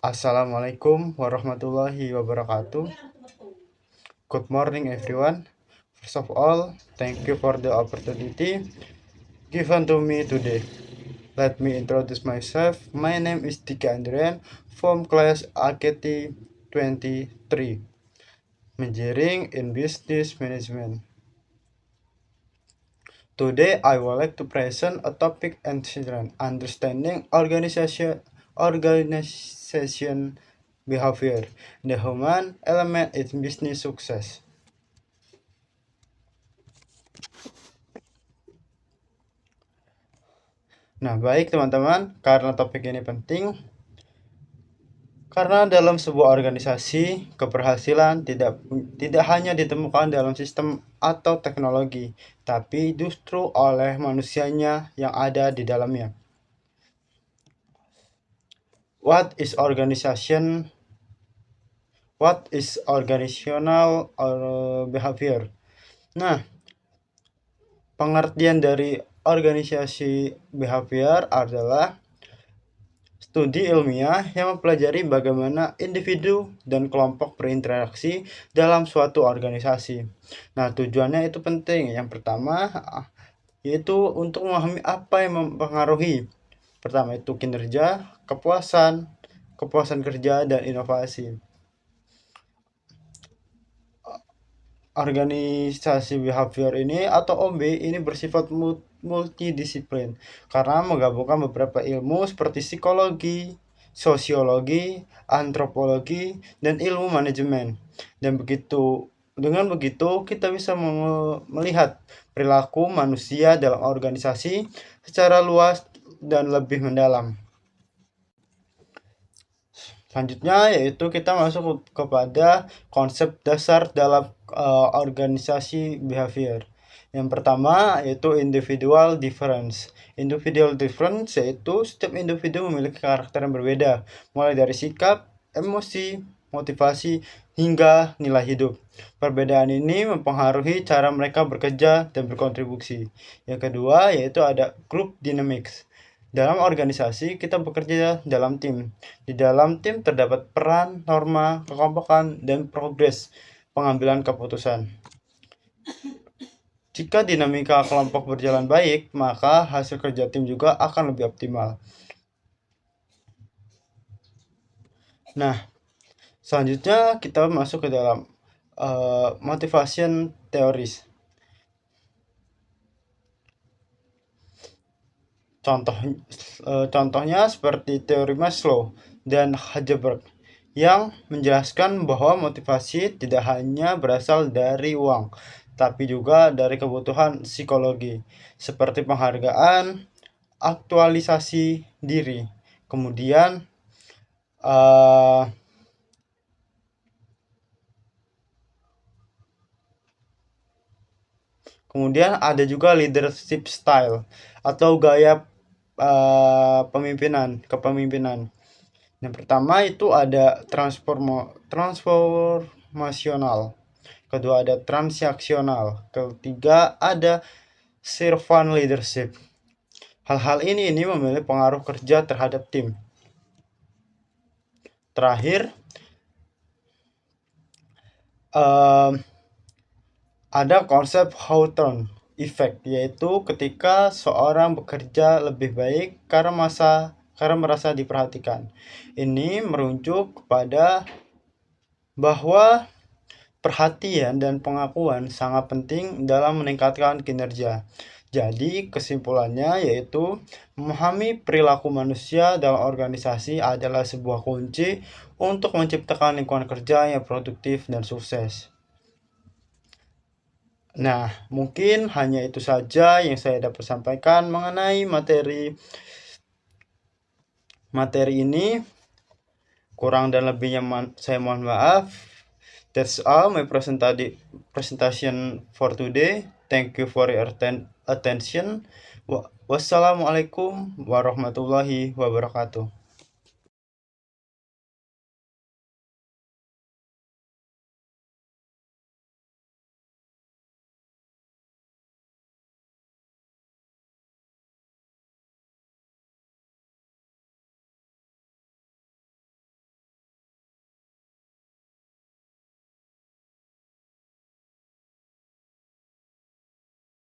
Assalamualaikum warahmatullahi wabarakatuh. Good morning, everyone. First of all, thank you for the opportunity given to me today. Let me introduce myself. My name is Dika Andrian from class AKT 23, majoring in business management. Today, I would like to present a topic entitled Understanding Organization Behavior, the human element in business success. Nah, baik teman-teman, karena topik ini penting, karena dalam sebuah organisasi, keberhasilan tidak hanya ditemukan dalam sistem atau teknologi, tapi justru oleh manusianya yang ada di dalamnya. What is organization? What is organizational behavior? Nah, pengertian dari organisasi behavior adalah studi ilmiah yang mempelajari bagaimana individu dan kelompok berinteraksi dalam suatu organisasi. Nah, tujuannya itu penting. Yang pertama, yaitu untuk memahami apa yang mempengaruhi. Pertama itu kinerja, kepuasan kerja, dan inovasi. Organisasi behavior ini atau OB ini bersifat multidisiplin karena menggabungkan beberapa ilmu seperti psikologi, sosiologi, antropologi, dan ilmu manajemen. Dan dengan begitu kita bisa melihat perilaku manusia dalam organisasi secara luas dan lebih mendalam. Selanjutnya yaitu kita masuk kepada konsep dasar dalam organisasi behavior. Yang pertama yaitu individual difference. Individual difference yaitu setiap individu memiliki karakter yang berbeda, mulai dari sikap, emosi, motivasi, hingga nilai hidup. Perbedaan ini mempengaruhi cara mereka bekerja dan berkontribusi. Yang kedua yaitu ada group dynamics. Dalam organisasi, kita bekerja dalam tim. Di dalam tim terdapat peran, norma, kekompokan, dan progres pengambilan keputusan. Jika dinamika kelompok berjalan baik, maka hasil kerja tim juga akan lebih optimal. Nah, selanjutnya kita masuk ke dalam motivation theories. Contohnya seperti teori Maslow dan Heisenberg yang menjelaskan bahwa motivasi tidak hanya berasal dari uang, tapi juga dari kebutuhan psikologi seperti penghargaan, aktualisasi diri. Kemudian ada juga leadership style atau gaya kepemimpinan. Yang pertama itu ada transformasional, kedua ada transaksional, ketiga ada servant leadership. Hal-hal ini memiliki pengaruh kerja terhadap tim. Terakhir ada konsep Hawthorne effect, yaitu ketika seorang bekerja lebih baik karena merasa diperhatikan. Ini merujuk kepada bahwa perhatian dan pengakuan sangat penting dalam meningkatkan kinerja. Jadi kesimpulannya yaitu memahami perilaku manusia dalam organisasi adalah sebuah kunci untuk menciptakan lingkungan kerja yang produktif dan sukses. Nah, mungkin hanya itu saja yang saya dapat sampaikan mengenai materi ini. Kurang dan lebihnya saya mohon maaf. That's all my presentation for today. Thank you for your attention. Wassalamualaikum warahmatullahi wabarakatuh.